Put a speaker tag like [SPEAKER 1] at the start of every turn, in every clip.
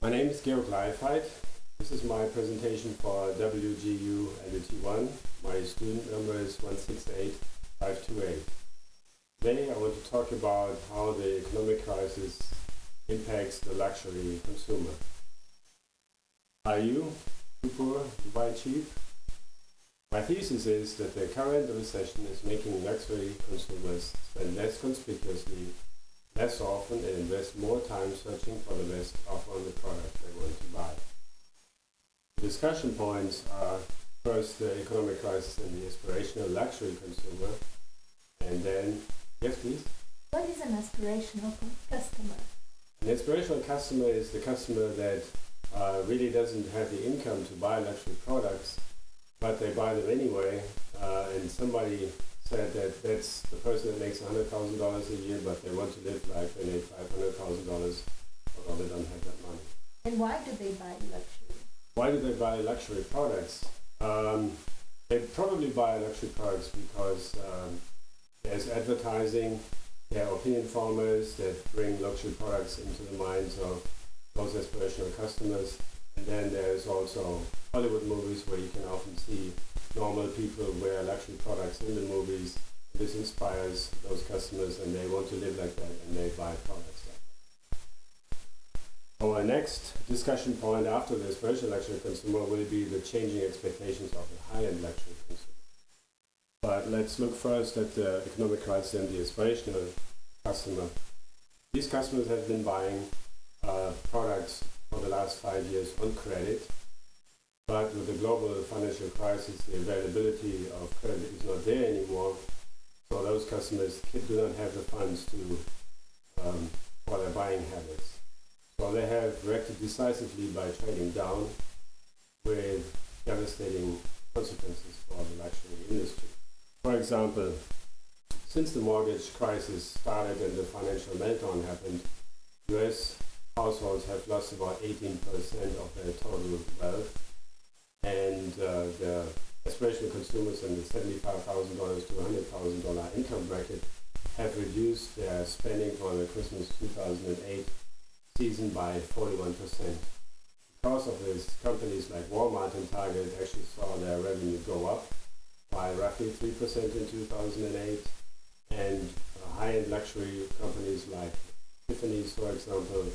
[SPEAKER 1] My name is Georg Leifheit. This is my presentation for WGU LUT1. My student number is 168528. Today I want to talk about how the economic crisis impacts the luxury consumer. Are you too poor to buy cheap? My thesis is that the current recession is making luxury consumers spend less conspicuously, less often, and invest more time searching for the best offer on the product they want to buy. The discussion points are first the economic crisis and the aspirational luxury consumer, and then, yes please?
[SPEAKER 2] What is an aspirational customer?
[SPEAKER 1] An aspirational customer is the customer that really doesn't have the income to buy luxury products, but they buy them anyway, and somebody said that that's the person that makes $100,000 a year, but they want to live like they made $500,000, although they don't have that money.
[SPEAKER 2] And why do they buy luxury?
[SPEAKER 1] Why do they buy luxury products? They probably buy luxury products because there's advertising, there are opinion formers that bring luxury products into the minds of those aspirational customers. And then there's also Hollywood movies where you can often see normal people wear luxury products in the movies. This inspires those customers and they want to live like that and they buy products like that. Our next discussion point after the aspirational luxury consumer will be the changing expectations of the high-end luxury consumer. But let's look first at the economic crisis and the aspirational customer. These customers have been buying products for the last 5 years on credit, but with the global financial crisis, the availability of credit is not there anymore, so those customers do not have the funds to for their buying habits. So they have reacted decisively by trading down with devastating consequences for the luxury industry. For example, since the mortgage crisis started and the financial meltdown happened, US households have lost about 18% of their total wealth, and the aspirational consumers in the $75,000 to $100,000 income bracket have reduced their spending for the Christmas 2008 season by 41%. Because of this, companies like Walmart and Target actually saw their revenue go up by roughly 3% in 2008, and high-end luxury companies like Tiffany's, for example,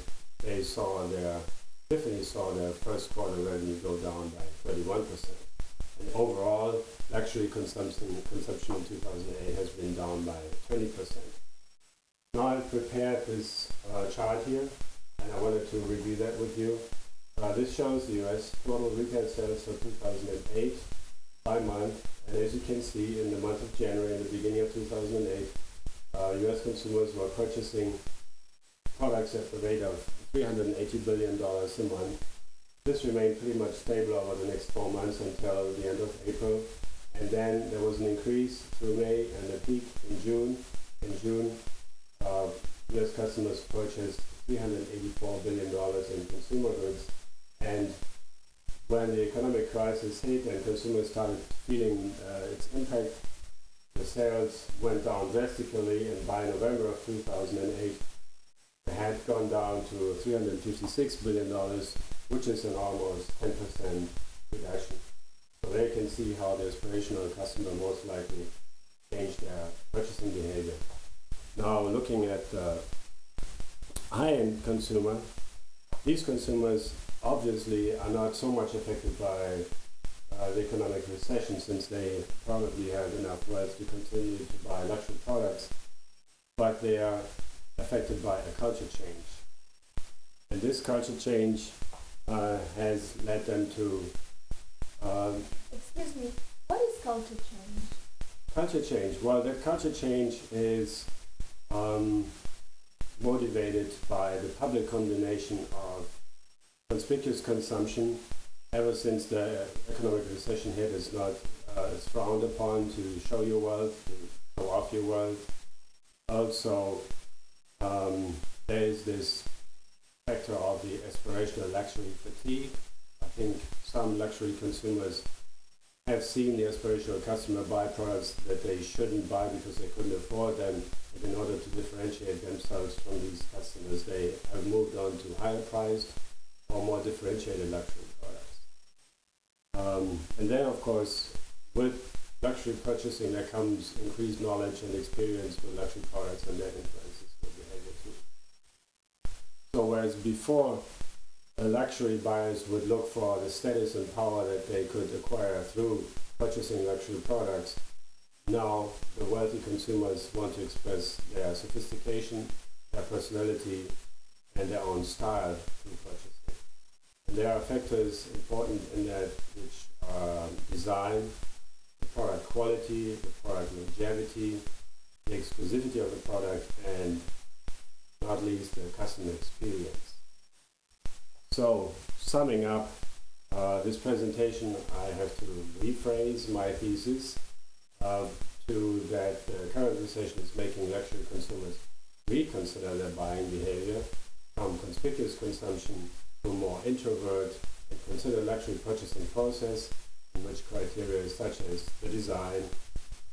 [SPEAKER 1] Tiffany saw their first quarter revenue go down by 31%. And overall, luxury consumption in 2008 has been down by 20%. Now I've prepared this chart here, and I wanted to review that with you. This shows the US total retail sales for 2008 by month, and as you can see, in the month of January, in the beginning of 2008, US consumers were purchasing products at the rate of $380 billion a month. This remained pretty much stable over the next 4 months until the end of April, and then there was an increase through May and a peak in June. In June, US customers purchased $384 billion in consumer goods, and when the economic crisis hit and consumers started feeling its impact, the sales went down drastically, and by November of 2008, they had gone down to $356 billion, which is an almost 10% reduction. So there you can see how the aspirational customer most likely changed their purchasing behavior. Now looking at the high-end consumer, these consumers obviously are not so much affected by the economic recession, since they probably have enough wealth to continue to buy luxury products, but they are affected by a culture change. And this culture change has led them to...
[SPEAKER 2] Excuse me, what is culture change?
[SPEAKER 1] Culture change, well, that culture change is motivated by the public condemnation of conspicuous consumption. Ever since the economic recession hit, it's frowned upon to show your wealth, to show off your wealth. Also, there is this factor of the aspirational luxury fatigue. I think some luxury consumers have seen the aspirational customer buy products that they shouldn't buy because they couldn't afford them. And in order to differentiate themselves from these customers, they have moved on to higher priced for more differentiated luxury products. And then, of course, with luxury purchasing, there comes increased knowledge and experience with luxury products, and that influences your behavior too. So whereas before, luxury buyers would look for the status and power that they could acquire through purchasing luxury products, now the wealthy consumers want to express their sophistication, their personality, and their own style through purchasing. And there are factors important in that which are design, the product quality, the product longevity, the exclusivity of the product, and not least the customer experience. So, summing up this presentation, I have to rephrase my thesis to that the current recession is making luxury consumers reconsider their buying behavior from conspicuous consumption to more introvert and consider luxury purchasing process in which criteria such as the design,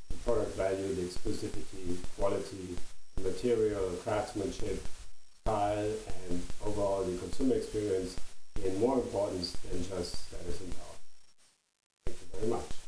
[SPEAKER 1] the product value, the exclusivity, quality, the material, craftsmanship, style, and overall the consumer experience gain more importance than just status and power. Thank you very much.